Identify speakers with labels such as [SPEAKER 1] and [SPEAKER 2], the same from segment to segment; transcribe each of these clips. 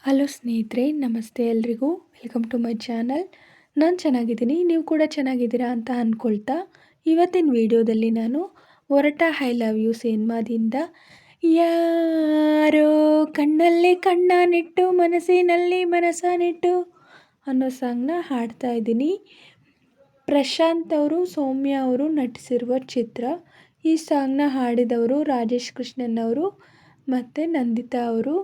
[SPEAKER 1] Hello ಸ್ನೇಹಿತರೆ, ನಮಸ್ತೆ ಎಲ್ರಿಗೂ. Welcome to my channel. ನಾನು ಚೆನ್ನಾಗಿದ್ದೀನಿ, ನೀವು ಕೂಡ ಚೆನ್ನಾಗಿದ್ದೀರಾ ಅಂತ ಅಂದ್ಕೊಳ್ತಾ ಇವತ್ತಿನ ವಿಡಿಯೋದಲ್ಲಿ ನಾನು ಒರಟ ಐ ಲವ್ ಯು ಸಿನಿಮಾದಿಂದ ಯಾರೋ ಕಣ್ಣಲ್ಲಿ ಕಣ್ಣನಿಟ್ಟು ಮನಸ್ಸಿನಲ್ಲಿ ಮನಸ್ಸನ್ನಿಟ್ಟು ಅನ್ನೋ ಸಾಂಗ್ನ ಹಾಡ್ತಾ ಇದ್ದೀನಿ. ಪ್ರಶಾಂತ್ ಅವರು, ಸೌಮ್ಯ ಅವರು ನಟಿಸಿರುವ ಚಿತ್ರ. ಈ ಸಾಂಗ್ನ ಹಾಡಿದವರು ರಾಜೇಶ್ ಕೃಷ್ಣನ್ ಅವರು ಮತ್ತು ನಂದಿತಾ ಅವರು.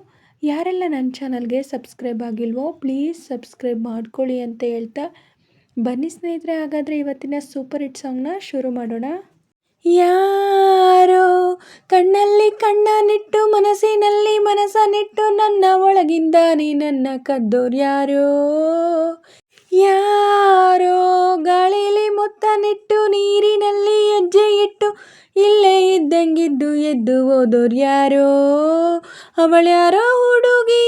[SPEAKER 1] ಯಾರೆಲ್ಲ ನನ್ನ ಚಾನಲ್ಗೆ ಸಬ್ಸ್ಕ್ರೈಬ್ ಆಗಿಲ್ವೋ ಪ್ಲೀಸ್ ಸಬ್ಸ್ಕ್ರೈಬ್ ಮಾಡ್ಕೊಳ್ಳಿ ಅಂತ ಹೇಳ್ತಾ ಬನ್ನಿ ಸ್ನೇಹಿತರೆ, ಹಾಗಾದರೆ ಇವತ್ತಿನ ಸೂಪರ್ ಹಿಟ್ ಸಾಂಗ್ನ ಶುರು ಮಾಡೋಣ. ಯಾರೋ ಕಣ್ಣಲ್ಲಿ ಕಣ್ಣನಿಟ್ಟು ಮನಸ್ಸಿನಲ್ಲಿ ಮನಸ್ಸನ್ನಿಟ್ಟು ನನ್ನ ಒಳಗಿಂದ ನೀ ನನ್ನ ಕದ್ದೋರ್ಯಾರೋ. ಯಾರೋ ಗಾಳಿಲಿ ಮುತ್ತನಿಟ್ಟು ನೀರಿನಲ್ಲಿ ಹೆಜ್ಜೆ ಇಟ್ಟು ಇಲ್ಲೇ ಇದ್ದಂಗಿದ್ದು ಎದ್ದು ಹೋದೋರ್ಯಾರೋ. ಅವಳ್ಯಾರೋ ಹುಡುಗಿ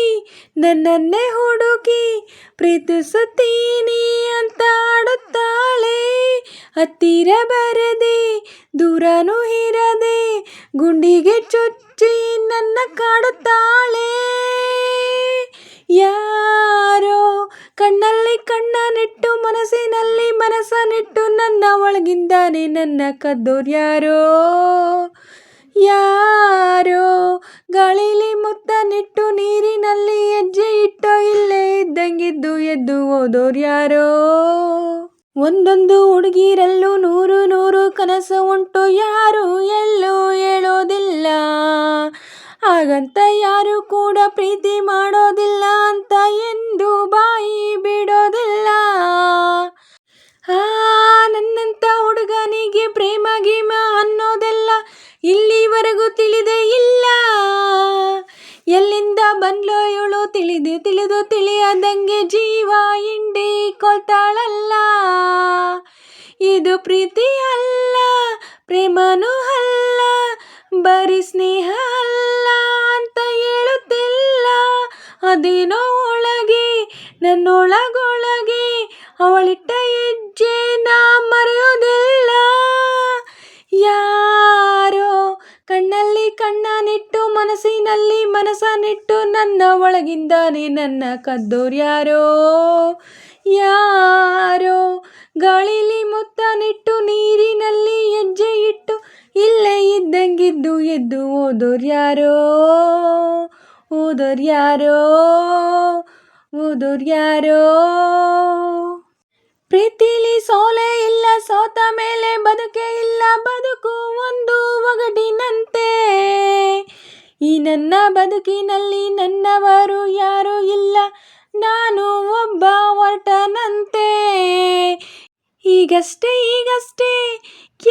[SPEAKER 1] ನನ್ನನ್ನೇ ಹುಡುಗಿ ಪ್ರೀತಿಸುತ್ತೀನಿ ಅಂತ ಆಡುತ್ತಾಳೆ. ಹತ್ತಿರ ಬರದೆ ದೂರನೂ ಇರದೆ ಗುಂಡಿಗೆ ಚುಚ್ಚಿ ನನ್ನ ಕಾಡುತ್ತಾಳೆ. ಯಾರೋ ಕಣ್ಣಲ್ಲಿ ಕಣ್ಣನಿಟ್ಟು ಮನಸ್ಸಿನಲ್ಲಿ ಮನಸ್ಸನ್ನಿಟ್ಟು ನನ್ನ ಒಳಗಿಂದಾನೆ ನನ್ನ ಕದ್ದೋರ್ಯಾರೋ. ಯಾರೋ ಗಾಳಿಲಿ ಮುತ್ತನಿಟ್ಟು ನೀರಿನಲ್ಲಿ ಹೆಜ್ಜೆ ಇಟ್ಟು ಇಲ್ಲೇ ಇದ್ದಂಗಿದ್ದು ಎದ್ದು ಹೋದೋರ್ಯಾರೋ. ಒಂದೊಂದು ಹುಡುಗಿರಲ್ಲೂ ನೂರು ನೂರು ಕನಸು ಉಂಟು, ಯಾರು ಎಲ್ಲೂ ಹೇಳೋದಿಲ್ಲ. ಹಾಗಂತ ಯಾರು ಕೂಡ ಪ್ರೀತಿ ಮಾಡೋದಿಲ್ಲ ಅಂತ ಎಂದು ಬಾಯಿ ಬಿಡೋದಿಲ್ಲ. ನನ್ನಂತ ಹುಡುಗನಿಗೆ ಪ್ರೇಮ ಗೀಮ ಅನ್ನೋದೆಲ್ಲ ಇಲ್ಲಿವರೆಗೂ ತಿಳಿದೇ ಇಲ್ಲ. ಎಲ್ಲಿಂದ ಬಂದ್ಲೋ ಇವಳು ತಿಳಿದು ತಿಳಿಯದಂಗೆ ಜೀವ ಹಿಂಡಿ ಕೊಳ್ತಾಳಲ್ಲ. ಇದು ಪ್ರೀತಿ ಅಲ್ಲ, ಪ್ರೇಮನೂ ಅಲ್ಲ, ಬರೀ ಸ್ನೇಹ ಅಲ್ಲ ಅಂತ ಹೇಳುತ್ತಿಲ್ಲ. ಅದೇನೋ ಒಳಗೆ ನನ್ನೊಳಗೊಳಗೆ ಅವಳಿಟ್ಟ ಹೆಜ್ಜೆ ನಾ ಮರೆಯೋದಿಲ್ಲ. ಯಾರೋ ಕಣ್ಣಲ್ಲಿ ಕಣ್ಣನಿಟ್ಟು ಮನಸ್ಸಿನಲ್ಲಿ ಮನಸ್ಸನ್ನಿಟ್ಟು ನನ್ನ ಒಳಗಿಂದಾನೆ ನನ್ನ ಕದ್ದೋರ್ಯಾರೋ. ಯಾರೋ ಗಾಳಿಲಿ ಮುತ್ತನಿಟ್ಟು ನೀರಿನಲ್ಲಿ ಹೆಜ್ಜೆ ಇಟ್ಟು ಇಲ್ಲೇ ಇದ್ದಂಗಿದ್ದು ಎದ್ದು ಹೋದೋರ್ಯಾರೋ. ಹೋದೋರ್ಯಾರೋ. ಪ್ರೀತಿಲಿ ಸೋಲೆ ಇಲ್ಲ, ಸೋತ ಮೇಲೆ ಬದುಕೇ ಇಲ್ಲ, ಬದುಕು ಒಂದು ಒಗಟಿನಂತೆ. ಈ ನನ್ನ ಬದುಕಿನಲ್ಲಿ ನನ್ನವರು ಯಾರೂ ಇಲ್ಲ, ನಾನು ಒಬ್ಬ ಹೊರಟನಂತೆ. ಈಗಷ್ಟೇ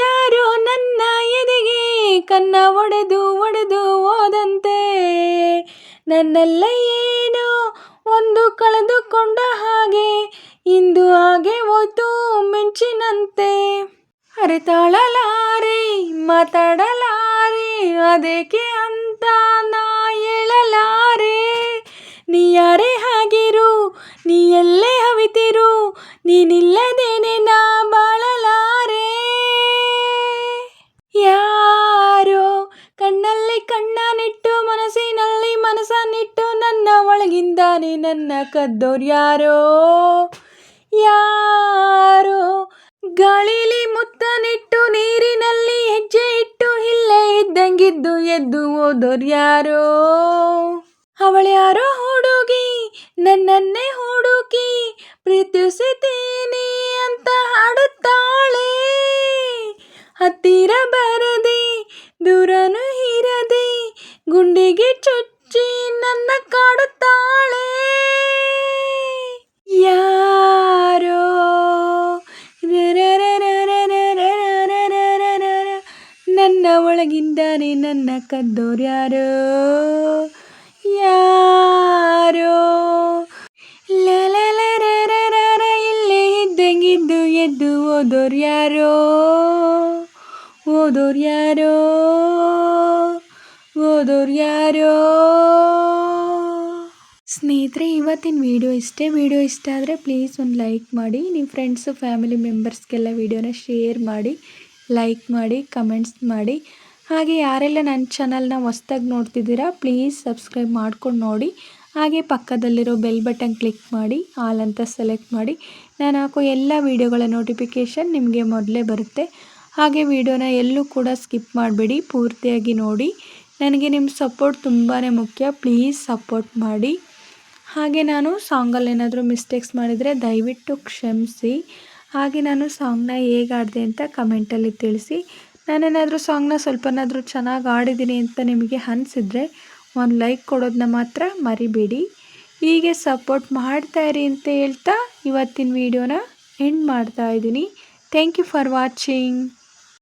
[SPEAKER 1] ಯಾರೋ ನನ್ನ ಎದೆಗೆ ಕನ್ನ ಒಡೆದು ಹೋದಂತೆ. ನನ್ನೆಲ್ಲ ಏನೋ ಒಂದು ಕಳೆದುಕೊಂಡ ಹಾಗೆ ಇಂದು ಹಾಗೆ ಹೋಯ್ತು ಮಿಂಚಿನಂತೆ. ತಾಳಲಾರೆ ಮಾತಾಡಲಾರೆ ಅದೇಕೆ ಅಂತ ನಾ ಹೇಳಲಾರೆ. ನೀ ಯಾರೇ ಆಗಿರು, ನೀ ಎಲ್ಲೇ ಹವಿತಿರು, ನೀನಿಲ್ಲದೇನೆ ನಾ ಬಾಳಲಾರೆ. ಯಾರೋ ಕಣ್ಣಲ್ಲಿ ಕಣ್ಣನಿಟ್ಟು ಮನಸ್ಸಿನಲ್ಲಿ ಮನಸ್ಸನ್ನಿಟ್ಟು ನನ್ನ ಒಳಗಿಂದಾನೆ ನನ್ನ ಕದ್ದೋರ್ಯಾರೋ. ಯಾರೋ ಗಾಳಿಲಿ ಮುತ್ತನಿಟ್ಟು ನೀರಿನಲ್ಲಿ ಹೆಜ್ಜೆ ಇಟ್ಟು ಇಲ್ಲೇ ಇದ್ದಂಗಿದ್ದು ಎದ್ದು ಹೋದೋರ್ಯಾರೋ. ಅವಳ್ಯಾರೋ ಹುಡುಗಿ ನನ್ನನ್ನೇ ಹುಡುಗಿ ಪ್ರೀತಿಸುತ್ತೀನಿ ಅಂತ ಆಡುತ್ತಾಳೆ. ಹತ್ತಿರ ಬರದೆ ದೂರನೂ ಇರದೆ ಗುಂಡಿಗೆ ಚುಚ್ಚಿ ನನ್ನ ಕಾಡುತ್ತಾಳೆ. ಯಾರೋ ನನ್ನ ಒಳಗಿಂದಾನೆ ನನ್ನ ಕದ್ದೋರ್ಯಾರೋ. ಯಾರೋ ಇಲ್ಲೇ ಇದ್ದಂಗಿದ್ದು ಎದ್ದು ಹೋದೋರ್ಯಾರೋ. ಸ್ನೇಹಿತರೆ, ಇವತ್ತಿನ ವಿಡಿಯೋ ಇಷ್ಟೇ. ವಿಡಿಯೋ ಇಷ್ಟ ಆದರೆ ಪ್ಲೀಸ್ ಒಂದು ಲೈಕ್ ಮಾಡಿ, ನಿಮ್ಮ ಫ್ರೆಂಡ್ಸು ಫ್ಯಾಮಿಲಿ ಮೆಂಬರ್ಸ್ಗೆಲ್ಲ ವಿಡಿಯೋನ ಶೇರ್ ಮಾಡಿ, ಲೈಕ್ ಮಾಡಿ, ಕಮೆಂಟ್ಸ್ ಮಾಡಿ. ಹಾಗೆ ಯಾರೆಲ್ಲ ನನ್ನ ಚಾನಲ್ನ ಹೊಸ್ದಾಗಿ ನೋಡ್ತಿದ್ದೀರಾ ಪ್ಲೀಸ್ ಸಬ್ಸ್ಕ್ರೈಬ್ ಮಾಡ್ಕೊಂಡು ನೋಡಿ. ಹಾಗೆ ಪಕ್ಕದಲ್ಲಿರೋ ಬೆಲ್ ಬಟನ್ ಕ್ಲಿಕ್ ಮಾಡಿ ಆಲ್ ಅಂತ ಸೆಲೆಕ್ಟ್ ಮಾಡಿ. ನಾನು ಹಾಕೋ ಎಲ್ಲ ವೀಡಿಯೋಗಳ ನೋಟಿಫಿಕೇಷನ್ ನಿಮಗೆ ಮೊದಲೇ ಬರುತ್ತೆ. ಹಾಗೆ ವಿಡಿಯೋನ ಎಲ್ಲೂ ಕೂಡ ಸ್ಕಿಪ್ ಮಾಡಬೇಡಿ, ಪೂರ್ತಿಯಾಗಿ ನೋಡಿ. ನನಗೆ ನಿಮ್ಮ ಸಪೋರ್ಟ್ ತುಂಬಾ ಮುಖ್ಯ, ಪ್ಲೀಸ್ ಸಪೋರ್ಟ್ ಮಾಡಿ. ಹಾಗೆ ನಾನು ಸಾಂಗಲ್ಲಿ ಏನಾದರೂ ಮಿಸ್ಟೇಕ್ಸ್ ಮಾಡಿದರೆ ದಯವಿಟ್ಟು ಕ್ಷಮಿಸಿ. ಹಾಗೆ ನಾನು ಸಾಂಗ್ನ ಹೇಗೆ ಆಡಿದೆ ಅಂತ ಕಮೆಂಟಲ್ಲಿ ತಿಳಿಸಿ. ನಾನೇನಾದರೂ ಸಾಂಗ್ನ ಸ್ವಲ್ಪನಾದರೂ ಚೆನ್ನಾಗಿ ಆಡಿದ್ದೀನಿ ಅಂತ ನಿಮಗೆ ಅನಿಸಿದರೆ ಒಂದು ಲೈಕ್ ಕೊಡೋದನ್ನ ಮಾತ್ರ ಮರಿಬೇಡಿ. ಹೀಗೆ ಸಪೋರ್ಟ್ ಮಾಡ್ತಾಯಿರಿ ಅಂತ ಹೇಳ್ತಾ ಇವತ್ತಿನ ವಿಡಿಯೋನ ಎಂಡ್ ಮಾಡ್ತಾಯಿದ್ದೀನಿ. Thank you for watching.